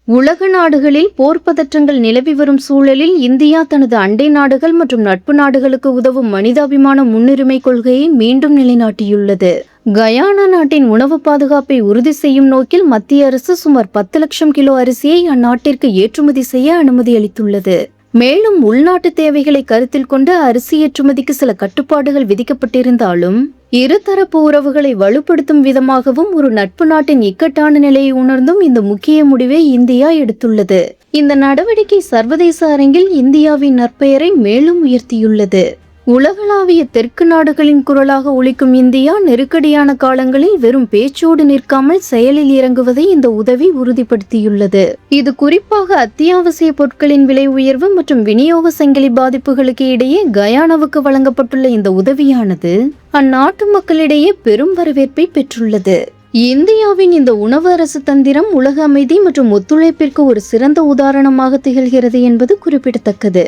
உலக நாடுகளில் போர் பதற்றங்கள் நிலவி வரும் சூழலில் இந்தியா தனது அண்டை நாடுகள் மற்றும் நட்பு நாடுகளுக்கு உதவும் மனிதாபிமான முன்னுரிமை கொள்கையை மீண்டும் நிலைநாட்டியுள்ளது. கயானா நாட்டின் உணவு பாதுகாப்பை உறுதி செய்யும் நோக்கில் மத்திய அரசு சுமார் 10 லட்சம் கிலோ அரிசியை அந்நாட்டிற்கு ஏற்றுமதி செய்ய அனுமதி அளித்துள்ளது. மேலும் உள்நாட்டு தேவைகளை கருத்தில் கொண்டு அரிசி ஏற்றுமதிக்கு சில கட்டுப்பாடுகள் விதிக்கப்பட்டிருந்தாலும் இருதரப்பு உறவுகளை வலுப்படுத்தும் விதமாகவும் ஒரு நட்பு நாட்டின் இக்கட்டான நிலையை உணர்ந்தும் இந்த முக்கிய முடிவை இந்தியா எடுத்துள்ளது. இந்த நடவடிக்கை சர்வதேச அரங்கில் இந்தியாவின் நற்பெயரை மேலும் உயர்த்தியுள்ளது. உலகளாவிய தெற்கு நாடுகளின் குரலாக ஒலிக்கும் இந்தியா நெருக்கடியான காலங்களில் வெறும் பேச்சோடு நிற்காமல் செயலில் இறங்குவதை இந்த உதவி உறுதிப்படுத்தியுள்ளது. இது குறிப்பாக அத்தியாவசிய பொருட்களின் விலை உயர்வு மற்றும் விநியோக சங்கிலி பாதிப்புகளுக்கு இடையே கயானாவுக்கு வழங்கப்பட்டுள்ள இந்த உதவியானது அந்நாட்டு மக்களிடையே பெரும் வரவேற்பை பெற்றுள்ளது. இந்தியாவின் இந்த உணவு அரசு தந்திரம் உலக அமைதி மற்றும் ஒத்துழைப்பிற்கு ஒரு சிறந்த உதாரணமாக திகழ்கிறது என்பது குறிப்பிடத்தக்கது.